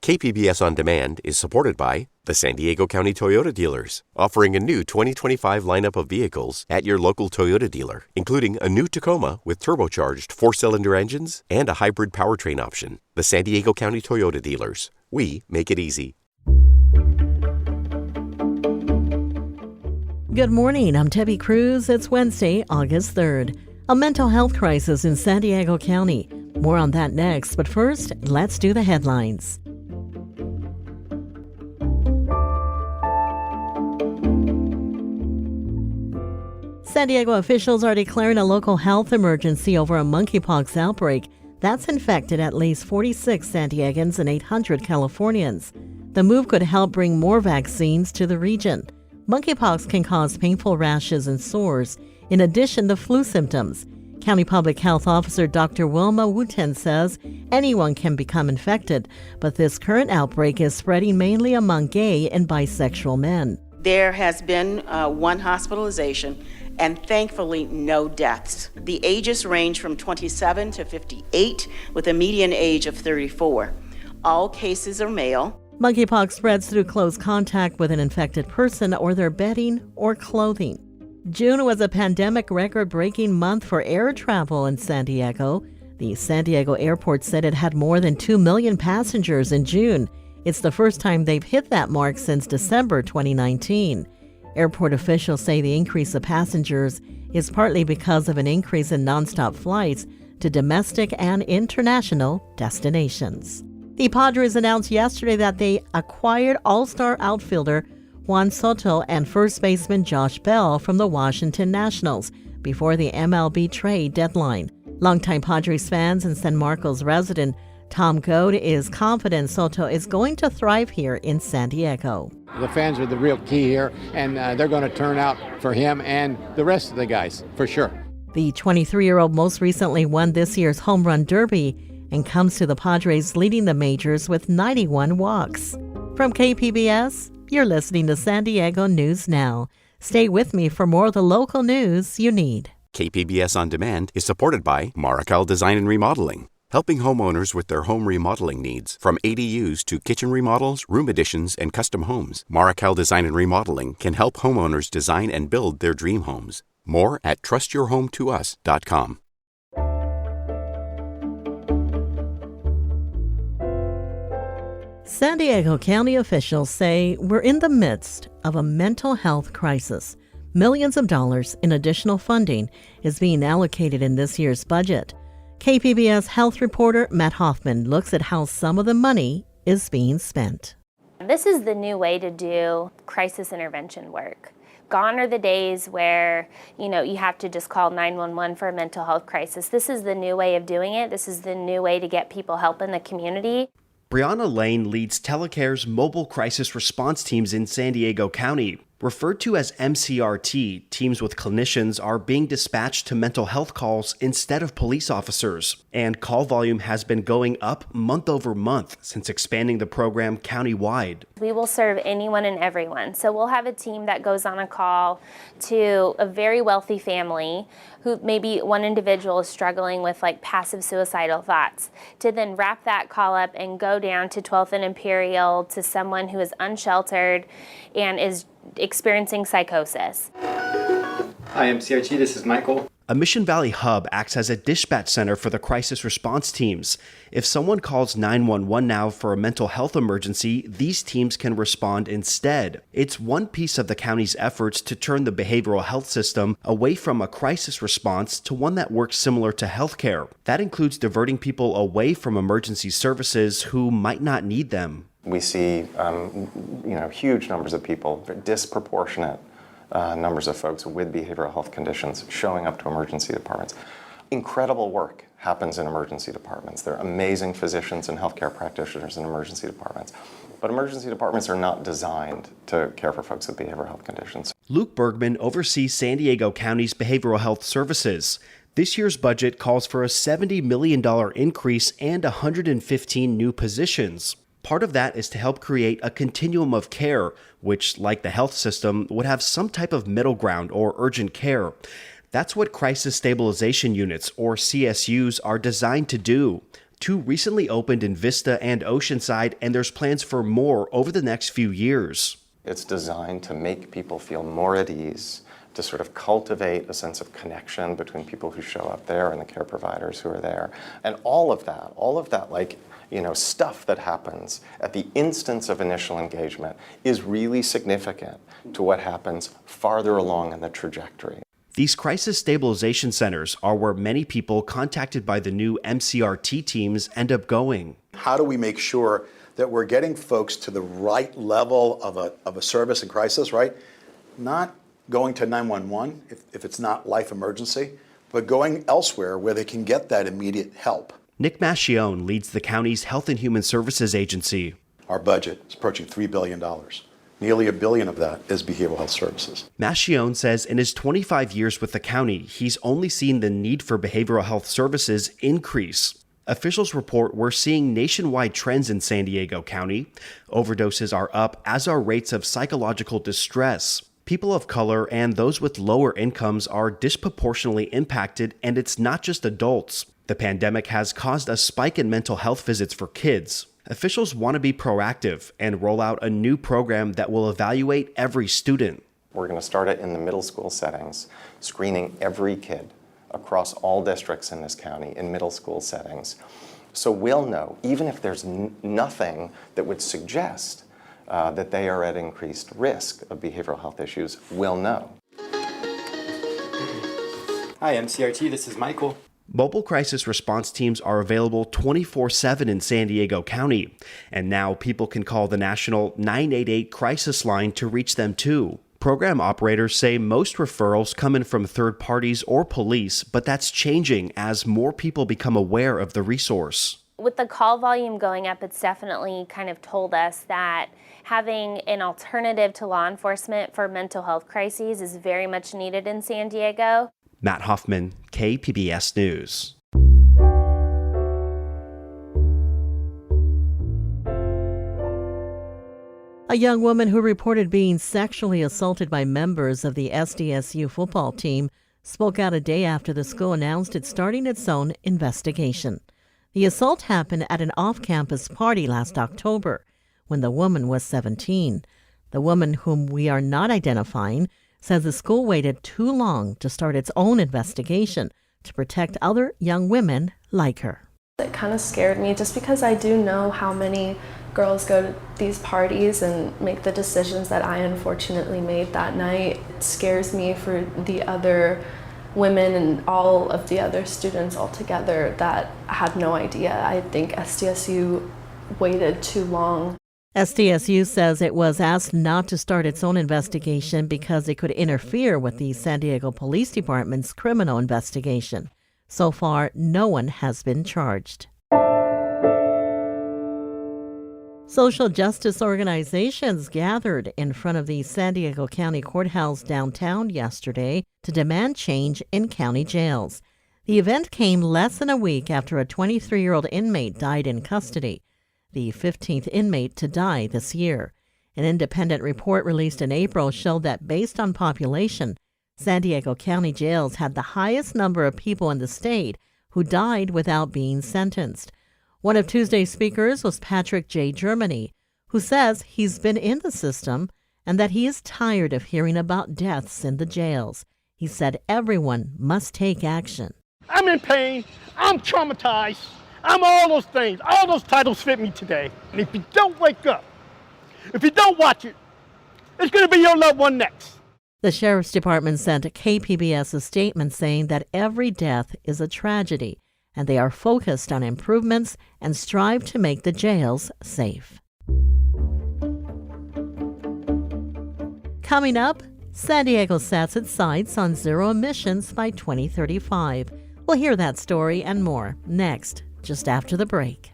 KPBS On Demand is supported by the San Diego County Toyota dealers, offering a new 2025 lineup of vehicles at your local Toyota dealer, including a new Tacoma with turbocharged 4-cylinder engines and a hybrid powertrain option. The San Diego County Toyota dealers. We make it easy. Good morning, I'm Debbie Cruz. It's Wednesday, August 3rd. A mental health crisis in San Diego County. More on that next, but first, let's do the headlines. San Diego officials are declaring a local health emergency over a monkeypox outbreak that's infected at least 46 San Diegans and 800 Californians. The move could help bring more vaccines to the region. Monkeypox can cause painful rashes and sores, in addition to flu symptoms. County Public Health Officer Dr. Wilma Wooten says anyone can become infected, but this current outbreak is spreading mainly among gay and bisexual men. There has been one hospitalization and thankfully no deaths. The ages range from 27 to 58 with a median age of 34. All cases are male. Monkeypox spreads through close contact with an infected person or their bedding or clothing. June was a pandemic record-breaking month for air travel in San Diego. The San Diego airport said it had more than 2 million passengers in June. It's the first time they've hit that mark since December 2019. Airport officials say the increase of passengers is partly because of an increase in nonstop flights to domestic and international destinations. The Padres announced yesterday that they acquired all-star outfielder Juan Soto and first baseman Josh Bell from the Washington Nationals before the MLB trade deadline. Longtime Padres fans and San Marcos resident Tom Goad is confident Soto is going to thrive here in San Diego. The fans are the real key here, and they're going to turn out for him and the rest of the guys, for sure. The 23-year-old most recently won this year's Home Run Derby and comes to the Padres leading the majors with 91 walks. From KPBS, you're listening to San Diego News Now. Stay with me for more of the local news you need. KPBS On Demand is supported by Marrocale Design and Remodeling, helping homeowners with their home remodeling needs, from ADUs to kitchen remodels, room additions, and custom homes. Marrocale Design and Remodeling can help homeowners design and build their dream homes. More at trustyourhometous.com. San Diego County officials say we're in the midst of a mental health crisis. Millions of dollars in additional funding is being allocated in this year's budget. KPBS health reporter Matt Hoffman looks at how some of the money is being spent. This is the new way to do crisis intervention work. Gone are the days where, you have to just call 911 for a mental health crisis. This is the new way of doing it. This is the new way to get people help in the community. Brianna Lane leads Telecare's mobile crisis response teams in San Diego County. Referred to as MCRT, teams with clinicians are being dispatched to mental health calls instead of police officers. And call volume has been going up month over month since expanding the program countywide. We will serve anyone and everyone. So we'll have a team that goes on a call to a very wealthy family who maybe one individual is struggling with passive suicidal thoughts, to then wrap that call up and go down to 12th and Imperial to someone who is unsheltered and is experiencing psychosis. Hi, I'm CRT. This is Michael. A Mission Valley hub acts as a dispatch center for the crisis response teams. If someone calls 911 now for a mental health emergency, these teams can respond instead. It's one piece of the county's efforts to turn the behavioral health system away from a crisis response to one that works similar to healthcare. That includes diverting people away from emergency services who might not need them. We see, huge numbers of people, disproportionate numbers of folks with behavioral health conditions showing up to emergency departments. Incredible work happens in emergency departments. There are amazing physicians and healthcare practitioners in emergency departments. But emergency departments are not designed to care for folks with behavioral health conditions. Luke Bergman oversees San Diego County's behavioral health services. This year's budget calls for a $70 million increase and 115 new positions. Part of that is to help create a continuum of care, which, like the health system, would have some type of middle ground or urgent care. That's what crisis stabilization units, or CSUs, are designed to do. Two recently opened in Vista and Oceanside, and there's plans for more over the next few years. It's designed to make people feel more at ease, to sort of cultivate a sense of connection between people who show up there and the care providers who are there. And all of that, like, stuff that happens at the instance of initial engagement is really significant to what happens farther along in the trajectory. These crisis stabilization centers are where many people contacted by the new MCRT teams end up going. How do we make sure that we're getting folks to the right level of a service in crisis, right? Not going to 911 if it's not life emergency, but going elsewhere where they can get that immediate help. Nick Mascione leads the county's Health and Human Services Agency. Our budget is approaching $3 billion. Nearly $1 billion of that is behavioral health services. Mascione says in his 25 years with the county, he's only seen the need for behavioral health services increase. Officials report we're seeing nationwide trends in San Diego County. Overdoses are up, as are rates of psychological distress. People of color and those with lower incomes are disproportionately impacted, and it's not just adults. The pandemic has caused a spike in mental health visits for kids. Officials want to be proactive and roll out a new program that will evaluate every student. We're going to start it in the middle school settings, screening every kid across all districts in this county in middle school settings. So we'll know, even if there's nothing that would suggest that they are at increased risk of behavioral health issues, we'll know. Hi, MCRT, this is Michael. Mobile crisis response teams are available 24/7 in San Diego County, and now people can call the national 988 crisis line to reach them too. Program operators say most referrals come in from third parties or police, but that's changing as more people become aware of the resource. With the call volume going up, it's definitely kind of told us that having an alternative to law enforcement for mental health crises is very much needed in San Diego. Matt Hoffman, KPBS News. A young woman who reported being sexually assaulted by members of the SDSU football team spoke out a day after the school announced it's starting its own investigation. The assault happened at an off-campus party last October when the woman was 17. The woman, whom we are not identifying, says the school waited too long to start its own investigation to protect other young women like her. It kind of scared me just because I do know how many girls go to these parties and make the decisions that I unfortunately made that night. It scares me for the other women and all of the other students altogether that had no idea. I think SDSU waited too long. SDSU says it was asked not to start its own investigation because it could interfere with the San Diego Police Department's criminal investigation. So far, no one has been charged. Social justice organizations gathered in front of the San Diego County Courthouse downtown yesterday to demand change in county jails. The event came less than a week after a 23-year-old inmate died in custody, the 15th inmate to die this year. An independent report released in April showed that based on population, San Diego County jails had the highest number of people in the state who died without being sentenced. One of Tuesday's speakers was Patrick J. Germany, who says he's been in the system and that he is tired of hearing about deaths in the jails. He said everyone must take action. I'm in pain. I'm traumatized. I'm all those things. All those titles fit me today. And if you don't wake up, if you don't watch it, it's going to be your loved one next. The Sheriff's Department sent KPBS a statement saying that every death is a tragedy, and they are focused on improvements and strive to make the jails safe. Coming up, San Diego sets its sights on zero emissions by 2035. We'll hear that story and more next, just after the break.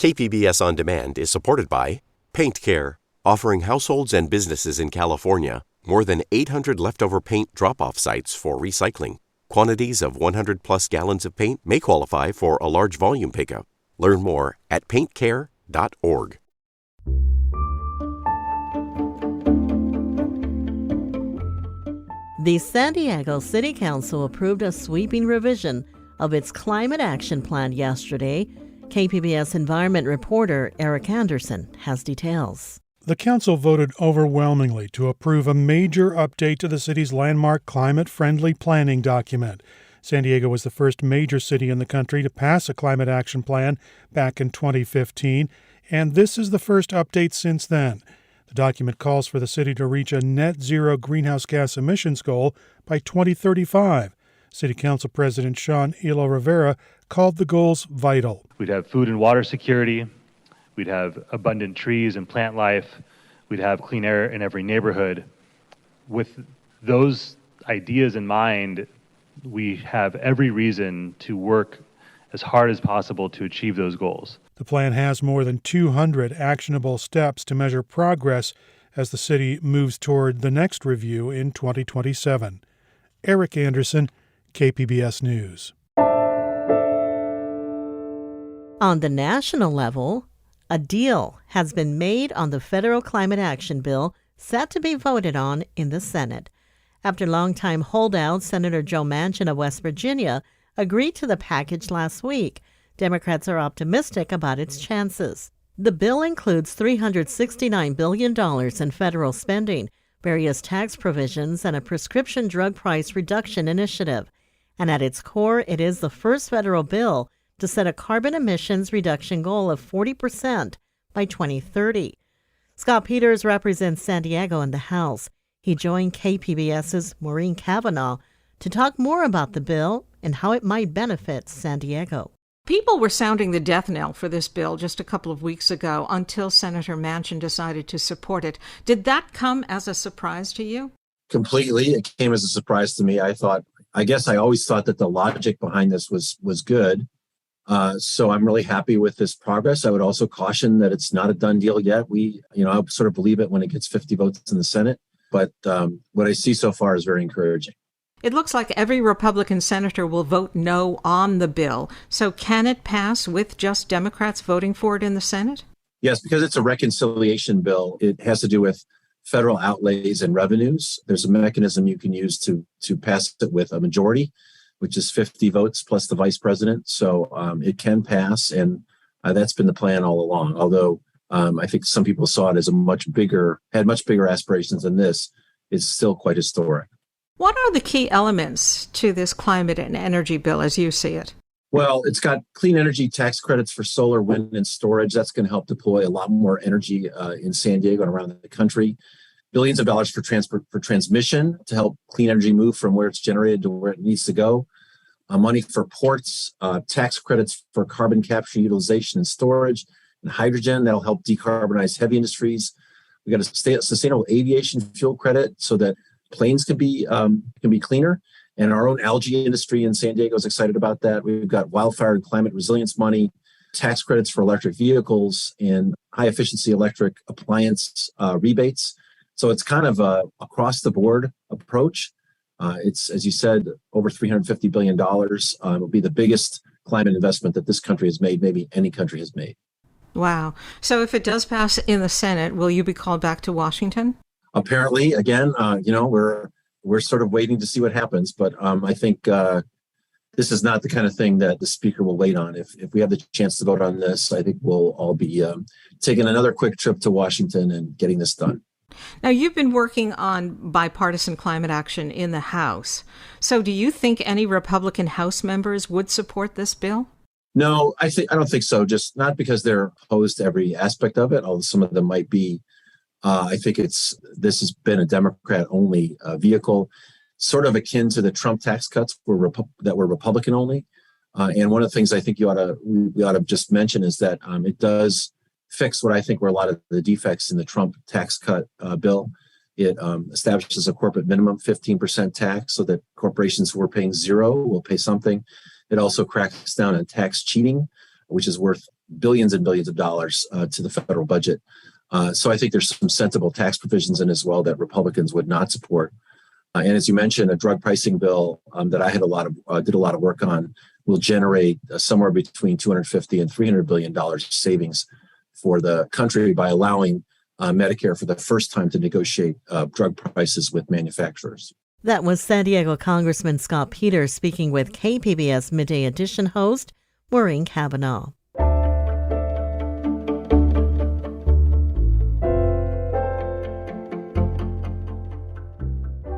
KPBS On Demand is supported by Paint Care, offering households and businesses in California more than 800 leftover paint drop-off sites for recycling. Quantities of 100-plus gallons of paint may qualify for a large volume pickup. Learn more at paintcare.org. The San Diego City Council approved a sweeping revision of its climate action plan yesterday. KPBS environment reporter Eric Anderson has details. The council voted overwhelmingly to approve a major update to the city's landmark climate-friendly planning document. San Diego was the first major city in the country to pass a climate action plan back in 2015, and this is the first update since then. The document calls for the city to reach a net zero greenhouse gas emissions goal by 2035. City Council President Sean Elo Rivera called the goals vital. We'd have food and water security. We'd have abundant trees and plant life. We'd have clean air in every neighborhood. With those ideas in mind, we have every reason to work as hard as possible to achieve those goals. The plan has more than 200 actionable steps to measure progress as the city moves toward the next review in 2027. Eric Anderson, KPBS News. On the national level, a deal has been made on the federal climate action bill set to be voted on in the Senate. After longtime holdout Senator Joe Manchin of West Virginia agreed to the package last week, Democrats are optimistic about its chances. The bill includes $369 billion in federal spending, various tax provisions, and a prescription drug price reduction initiative. And at its core, it is the first federal bill to set a carbon emissions reduction goal of 40% by 2030. Scott Peters represents San Diego in the House. He joined KPBS's Maureen Cavanaugh to talk more about the bill and how it might benefit San Diego. People were sounding the death knell for this bill just a couple of weeks ago until Senator Manchin decided to support it. Did that come as a surprise to you? Completely. It came as a surprise to me. I guess I always thought that the logic behind this was good. So I'm really happy with this progress. I would also caution that it's not a done deal yet. I sort of believe it when it gets 50 votes in the Senate. But what I see so far is very encouraging. It looks like every Republican senator will vote no on the bill. So can it pass with just Democrats voting for it in the Senate? Yes, because it's a reconciliation bill. It has to do with federal outlays and revenues. There's a mechanism you can use to pass it with a majority, which is 50 votes plus the vice president. So it can pass, and that's been the plan all along. Although I think some people saw it as had much bigger aspirations than this. It's still quite historic. What are the key elements to this climate and energy bill as you see it? Well, it's got clean energy tax credits for solar, wind, and storage. That's going to help deploy a lot more energy in San Diego and around the country. Billions of dollars for transmission to help clean energy move from where it's generated to where it needs to go. Money for ports, tax credits for carbon capture, utilization, and storage, and hydrogen that'll help decarbonize heavy industries. We got a sustainable aviation fuel credit so that planes can be cleaner. And our own algae industry in San Diego is excited about that. We've got wildfire and climate resilience money, tax credits for electric vehicles, and high efficiency electric appliance rebates. So it's kind of a across the board approach. It's, as you said, over $350 billion. It'll be the biggest climate investment that this country has made, maybe any country has made. Wow. So if it does pass in the Senate, will you be called back to Washington? Apparently, again, we're sort of waiting to see what happens. But I think this is not the kind of thing that the speaker will wait on. If we have the chance to vote on this, I think we'll all be taking another quick trip to Washington and getting this done. Now, you've been working on bipartisan climate action in the House. So do you think any Republican House members would support this bill? No, I don't think so. Just not because they're opposed to every aspect of it, although some of them might be. I think this has been a Democrat-only vehicle, sort of akin to the Trump tax cuts that were Republican-only. And one of the things I think we ought to just mention is that it does fix what I think were a lot of the defects in the Trump tax cut bill. It establishes a corporate minimum 15% tax so that corporations who are paying zero will pay something. It also cracks down on tax cheating, which is worth billions and billions of dollars to the federal budget. So I think there's some sensible tax provisions in as well that Republicans would not support. And as you mentioned, a drug pricing bill that I had did a lot of work on will generate somewhere between $250 and $300 billion savings for the country by allowing Medicare for the first time to negotiate drug prices with manufacturers. That was San Diego Congressman Scott Peters speaking with KPBS Midday Edition host Maureen Cavanaugh.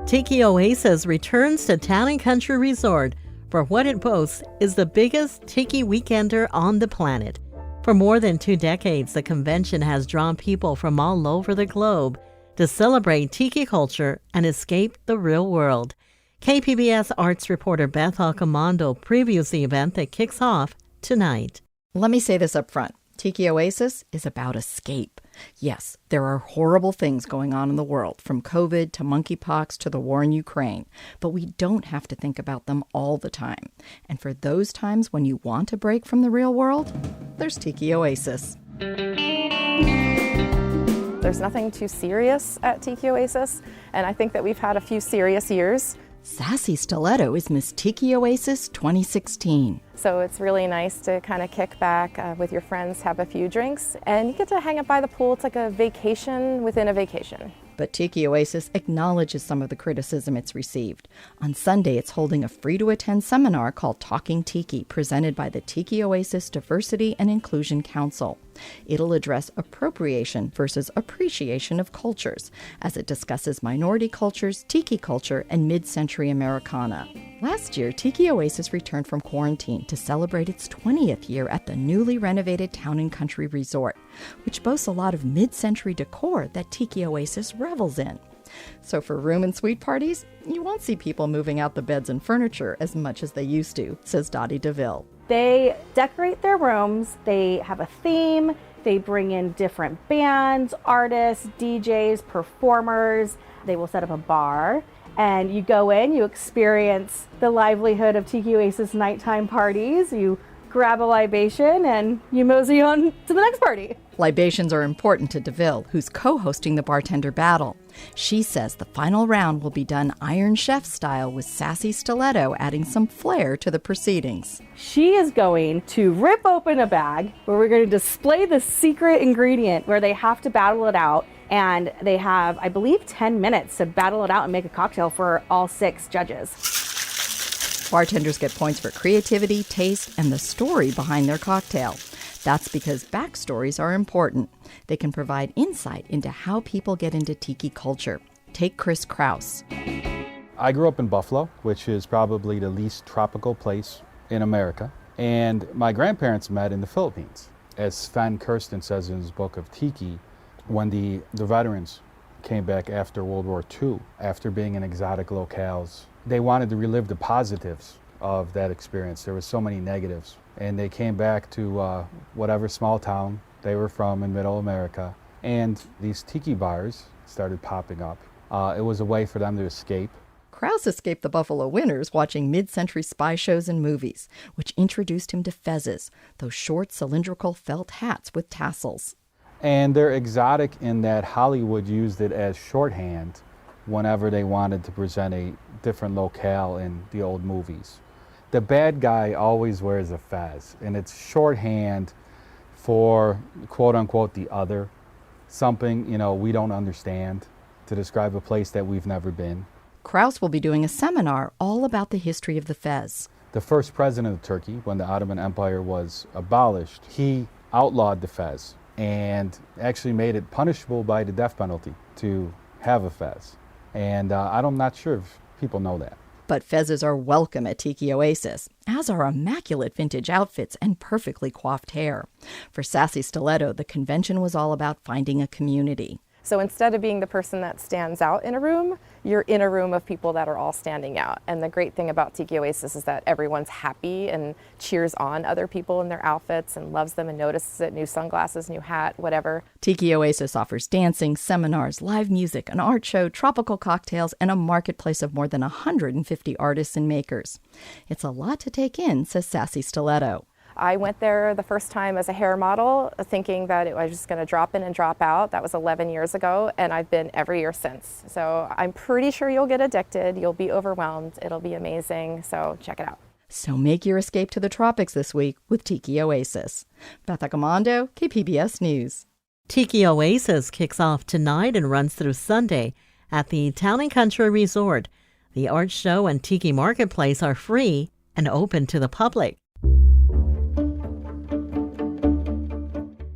Tiki Oasis returns to Town & Country Resort for what it boasts is the biggest tiki weekender on the planet. For more than 2 decades, the convention has drawn people from all over the globe to celebrate tiki culture and escape the real world. KPBS arts reporter Beth Alcamando previews the event that kicks off tonight. Let me say this up front. Tiki Oasis is about escape. Yes, there are horrible things going on in the world, from COVID to monkeypox to the war in Ukraine, but we don't have to think about them all the time. And for those times when you want a break from the real world, there's Tiki Oasis. There's nothing too serious at Tiki Oasis, and I think that we've had a few serious years. Sassy Stiletto is Miss Tiki Oasis 2016. So it's really nice to kind of kick back with your friends, have a few drinks, and you get to hang up by the pool. It's like a vacation within a vacation. But Tiki Oasis acknowledges some of the criticism it's received. On Sunday, it's holding a free-to-attend seminar called Talking Tiki, presented by the Tiki Oasis Diversity and Inclusion Council. It'll address appropriation versus appreciation of cultures, as it discusses minority cultures, tiki culture, and mid-century Americana. Last year, Tiki Oasis returned from quarantine to celebrate its 20th year at the newly renovated Town & Country Resort, which boasts a lot of mid-century decor that Tiki Oasis revels in. So for room and suite parties, you won't see people moving out the beds and furniture as much as they used to, says Dottie DeVille. They decorate their rooms, they have a theme, they bring in different bands, artists, DJs, performers. They will set up a bar, and you go in, you experience the livelihood of Tiki Oasis nighttime parties, you grab a libation, and you mosey on to the next party. Libations are important to DeVille, who's co-hosting the bartender battle. She says the final round will be done Iron Chef style, with Sassy Stiletto adding some flair to the proceedings. She is going to rip open a bag where we're going to display the secret ingredient where they have to battle it out. And they have, I believe, 10 minutes to battle it out and make a cocktail for all 6 judges. Bartenders get points for creativity, taste, and the story behind their cocktail. That's because backstories are important. They can provide insight into how people get into tiki culture. Take Chris Kraus. I grew up in Buffalo, which is probably the least tropical place in America. And my grandparents met in the Philippines. As Sven Kirsten says in his book of Tiki, when the veterans came back after World War II, after being in exotic locales, they wanted to relive the positives of that experience. There were so many negatives. And they came back to whatever small town they were from in middle America. And these tiki bars started popping up. It was a way for them to escape. Krause escaped the Buffalo winters watching mid-century spy shows and movies, which introduced him to fezzes, those short cylindrical felt hats with tassels. And they're exotic in that Hollywood used it as shorthand whenever they wanted to present a different locale in the old movies. The bad guy always wears a fez, and it's shorthand for quote-unquote the other, something, we don't understand, to describe a place that we've never been. Krause will be doing a seminar all about the history of the fez. The first president of Turkey, when the Ottoman Empire was abolished, he outlawed the fez and actually made it punishable by the death penalty to have a fez. And I'm not sure if people know that. But fezzes are welcome at Tiki Oasis, as are immaculate vintage outfits and perfectly coiffed hair. For Sassy Stiletto, the convention was all about finding a community. So instead of being the person that stands out in a room, you're in a room of people that are all standing out. And the great thing about Tiki Oasis is that everyone's happy and cheers on other people in their outfits and loves them and notices it. New sunglasses, new hat, whatever. Tiki Oasis offers dancing, seminars, live music, an art show, tropical cocktails, and a marketplace of more than 150 artists and makers. It's a lot to take in, says Sassy Stiletto. I went there the first time as a hair model, thinking that it was just going to drop in and drop out. That was 11 years ago, and I've been every year since. So I'm pretty sure you'll get addicted. You'll be overwhelmed. It'll be amazing. So check it out. So make your escape to the tropics this week with Tiki Oasis. Beth Accomando, KPBS News. Tiki Oasis kicks off tonight and runs through Sunday at the Town & Country Resort. The art show and Tiki Marketplace are free and open to the public.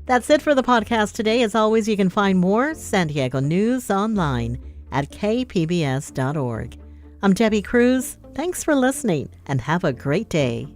That's it for the podcast today. As always, you can find more San Diego news online at kpbs.org. I'm Debbie Cruz. Thanks for listening and have a great day.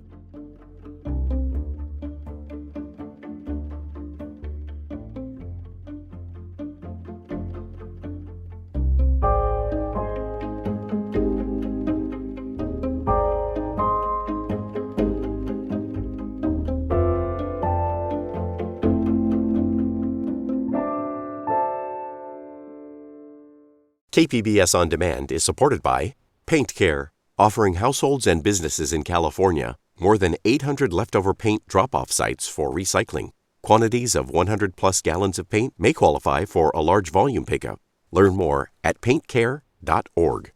KPBS On Demand is supported by Paint Care, offering households and businesses in California more than 800 leftover paint drop-off sites for recycling. Quantities of 100-plus gallons of paint may qualify for a large volume pickup. Learn more at paintcare.org.